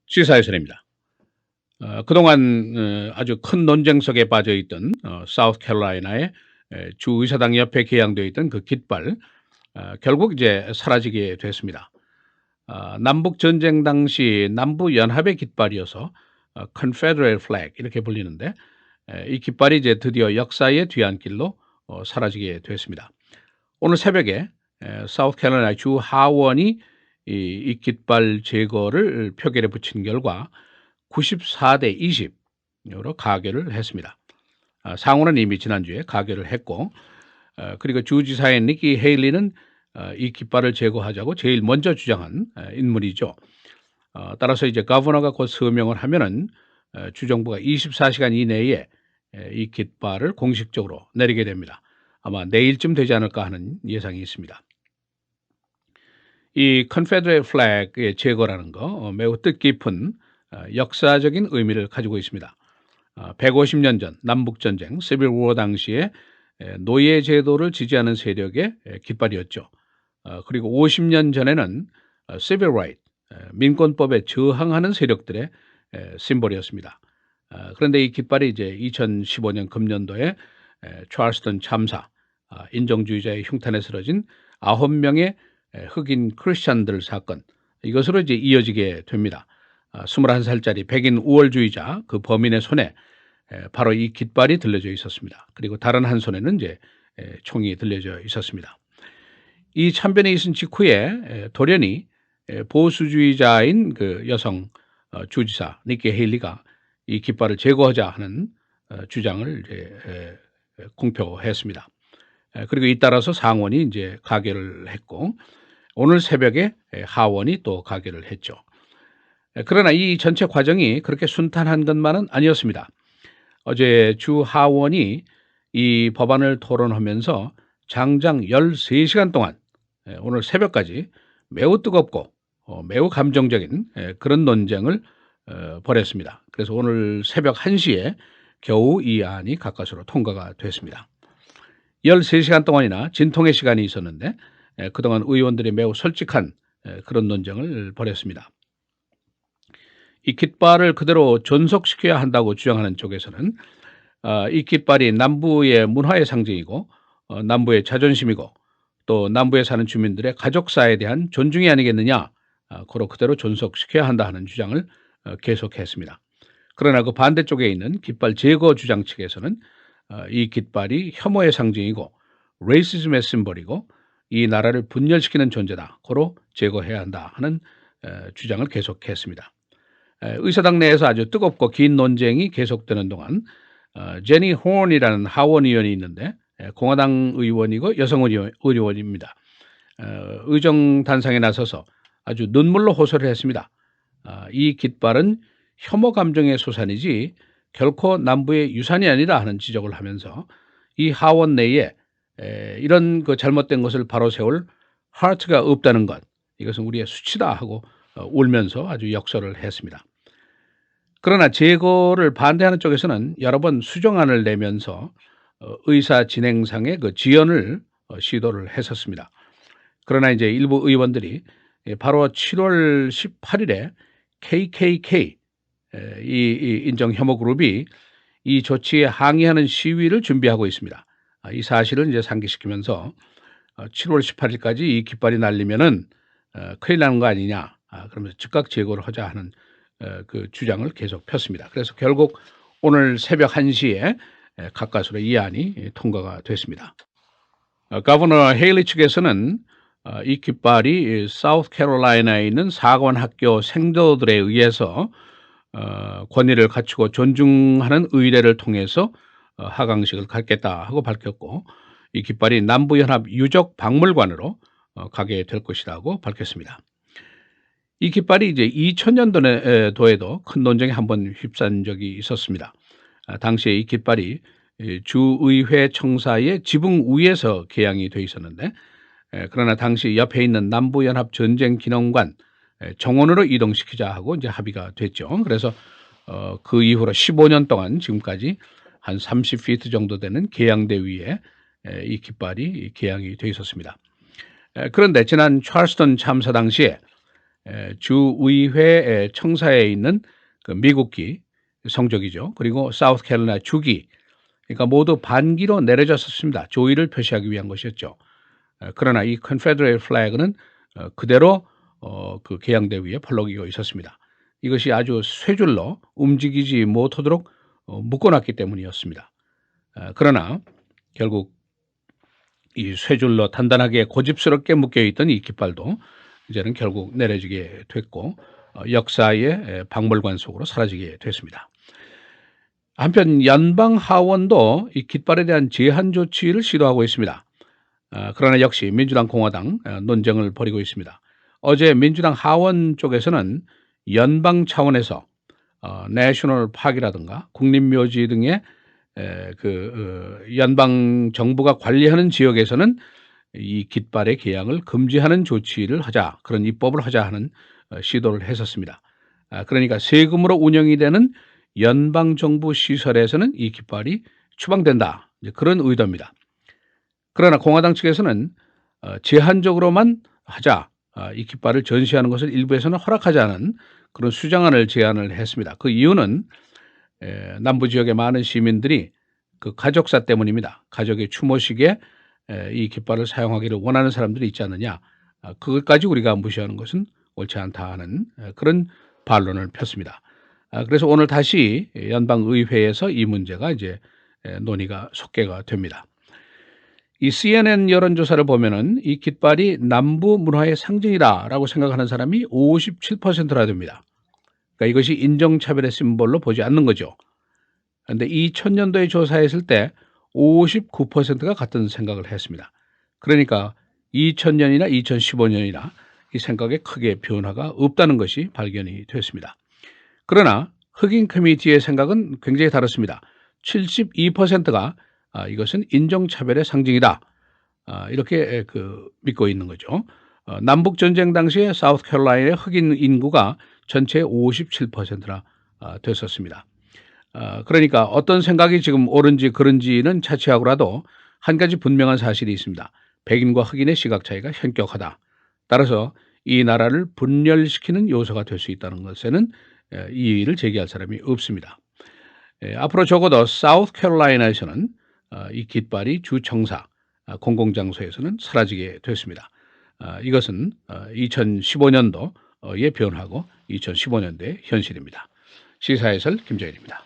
시사회선입니다. 그동안 아주 큰 논쟁 속에 빠져 있던 사우스캐롤라이나의 주 의사당 옆에 개양되어 있던 그 깃발, 결국 이제 사라지게 됐습니다. 남북 전쟁 당시 남부 연합의 깃발이어서 Confederate flag 이렇게 불리는데, 이 깃발이 이제 드디어 역사의 뒤안길로 사라지게 됐습니다. 오늘 새벽에 사우스캐롤라이나 주 하원이 이 깃발 제거를 표결에 붙인 결과 94대 20으로 가결을 했습니다. 상원은 이미 지난주에 가결을 했고, 그리고 주지사인 니키 헤일리는 이 깃발을 제거하자고 제일 먼저 주장한 인물이죠. 따라서 이제 거버너가 곧 서명을 하면은 주정부가 24시간 이내에 이 깃발을 공식적으로 내리게 됩니다. 아마 내일쯤 되지 않을까 하는 예상이 있습니다. 이 Confederate flag의 제거라는 거 매우 뜻깊은 역사적인 의미를 가지고 있습니다. 150년 전 남북전쟁 시빌 워 당시에 노예 제도를 지지하는 세력의 깃발이었죠. 그리고 50년 전에는 시빌 라이트 민권법에 저항하는 세력들의 심볼이었습니다. 그런데 이 깃발이 이제 2015년 금년도에 찰스턴 참사 인종주의자의 흉탄에 쓰러진 9명의 흑인 크리스찬들 사건, 이것으로 이제 이어지게 됩니다. 21살짜리 백인 우월주의자 그 범인의 손에 바로 이 깃발이 들려져 있었습니다. 그리고 다른 한 손에는 이제 총이 들려져 있었습니다. 이 참변이 있은 직후에 돌연히 보수주의자인 그 여성 주지사 니키 헤일리가 이 깃발을 제거하자 하는 주장을 이제 공표했습니다. 그리고 잇따라서 상원이 이제 가결을 했고, 오늘 새벽에 하원이 또 가결을 했죠. 그러나 이 전체 과정이 그렇게 순탄한 것만은 아니었습니다. 어제 주 하원이 이 법안을 토론하면서 장장 13시간 동안 오늘 새벽까지 매우 뜨겁고 매우 감정적인 그런 논쟁을 벌였습니다. 그래서 오늘 새벽 1시에 겨우 이 안이 가까스로 통과가 됐습니다. 13시간 동안이나 진통의 시간이 있었는데 그동안 의원들이 매우 솔직한 그런 논쟁을 벌였습니다. 이 깃발을 그대로 존속시켜야 한다고 주장하는 쪽에서는 이 깃발이 남부의 문화의 상징이고 남부의 자존심이고 또 남부에 사는 주민들의 가족사에 대한 존중이 아니겠느냐, 그대로 존속시켜야 한다 하는 주장을 계속했습니다. 그러나 그 반대쪽에 있는 깃발 제거 주장 측에서는 이 깃발이 혐오의 상징이고 레이시즘의 심볼이고 이 나라를 분열시키는 존재다, 고로 제거해야 한다 하는 주장을 계속했습니다. 의사당 내에서 아주 뜨겁고 긴 논쟁이 계속되는 동안 제니 호언이라는 하원 의원이 있는데 공화당 의원이고 여성 의원입니다. 의정 단상에 나서서 아주 눈물로 호소를 했습니다. 이 깃발은 혐오 감정의 소산이지 결코 남부의 유산이 아니다 하는 지적을 하면서 이 하원 내에 이런 그 잘못된 것을 바로 세울 하트가 없다는 것, 이것은 우리의 수치다 하고 울면서 아주 역설을 했습니다. 그러나 제거를 반대하는 쪽에서는 여러 번 수정안을 내면서 의사 진행상의 그 지연을 시도를 했었습니다. 그러나 이제 일부 의원들이 바로 7월 18일에 KKK 이 인정 혐오 그룹이 이 조치에 항의하는 시위를 준비하고 있습니다. 이 사실을 이제 상기시키면서 7월 18일까지 이 깃발이 날리면은 큰일 나는 거 아니냐, 그러면서 즉각 제거를 하자 하는 그 주장을 계속 폈습니다. 그래서 결국 오늘 새벽 1시에 가까스로 이 안이 통과가 됐습니다. 거버너 헤일리 측에서는 이 깃발이 사우스캐롤라이나에 있는 사관학교 생도들에 의해서 권위를 갖추고 존중하는 의례를 통해서 하강식을 갖겠다 하고 밝혔고, 이 깃발이 남부연합 유적 박물관으로 가게 될 것이라고 밝혔습니다. 이 깃발이 이제 2000년도에도 큰 논쟁에 한번 휩싼 적이 있었습니다. 당시에 이 깃발이 주의회 청사의 지붕 위에서 개양이 돼 있었는데, 그러나 당시 옆에 있는 남부연합 전쟁기념관 정원으로 이동시키자 하고 이제 합의가 됐죠. 그래서 그 이후로 15년 동안 지금까지 한 30피트 정도 되는 개양대 위에 이 깃발이 개양이 돼 있었습니다. 그런데 지난 찰스턴 참사 당시에 주의회 청사에 있는 그 미국기 성적이죠. 그리고 사우스캐롤라이나 주기, 그러니까 모두 반기로 내려졌었습니다. 조의를 표시하기 위한 것이었죠. 그러나 이 컨페더레이트 플래그는 그대로 그 개양대 위에 펄럭이고 있었습니다. 이것이 아주 쇠줄로 움직이지 못하도록 묶어놨기 때문이었습니다. 그러나 결국 이 쇠줄로 단단하게 고집스럽게 묶여있던 이 깃발도 이제는 결국 내려지게 됐고 역사의 박물관 속으로 사라지게 됐습니다. 한편 연방 하원도 이 깃발에 대한 제한 조치를 시도하고 있습니다. 그러나 역시 민주당, 공화당 논쟁을 벌이고 있습니다. 어제 민주당 하원 쪽에서는 연방 차원에서 내셔널 파크라든가 국립묘지 등의 연방 정부가 관리하는 지역에서는 이 깃발의 개양을 금지하는 조치를 하자, 그런 입법을 하자 하는 시도를 했었습니다. 그러니까 세금으로 운영이 되는 연방 정부 시설에서는 이 깃발이 추방된다, 그런 의도입니다. 그러나 공화당 측에서는 제한적으로만 하자, 이 깃발을 전시하는 것을 일부에서는 허락하자는 그런 수정안을 제안을 했습니다. 그 이유는 남부 지역의 많은 시민들이 그 가족사 때문입니다. 가족의 추모식에 이 깃발을 사용하기를 원하는 사람들이 있지 않느냐, 그것까지 우리가 무시하는 것은 옳지 않다 하는 그런 반론을 폈습니다. 그래서 오늘 다시 연방의회에서 이 문제가 이제 논의가 속개가 됩니다. 이 CNN 여론조사를 보면은 이 깃발이 남부 문화의 상징이다라고 생각하는 사람이 57%나 됩니다. 그러니까 이것이 인종차별의 심볼로 보지 않는 거죠. 그런데 2000년도에 조사했을 때 59%가 같은 생각을 했습니다. 그러니까 2000년이나 2015년이나 이 생각에 크게 변화가 없다는 것이 발견이 됐습니다. 그러나 흑인 커뮤니티의 생각은 굉장히 다릅니다. 72%가 이것은 인종차별의 상징이다, 이렇게 믿고 있는 거죠. 남북전쟁 당시에 사우스캐롤라이나의 흑인 인구가 전체의 57%나 됐었습니다. 그러니까 어떤 생각이 지금 옳은지 그른지는 차치하고라도 한 가지 분명한 사실이 있습니다. 백인과 흑인의 시각 차이가 현격하다. 따라서 이 나라를 분열시키는 요소가 될 수 있다는 것에는 이의를 제기할 사람이 없습니다. 앞으로 적어도 사우스캐롤라이나에서는 이 깃발이 주청사, 공공장소에서는 사라지게 됐습니다. 이것은 2015년도의 변화고 2015년도의 현실입니다. 시사해설 김정일입니다.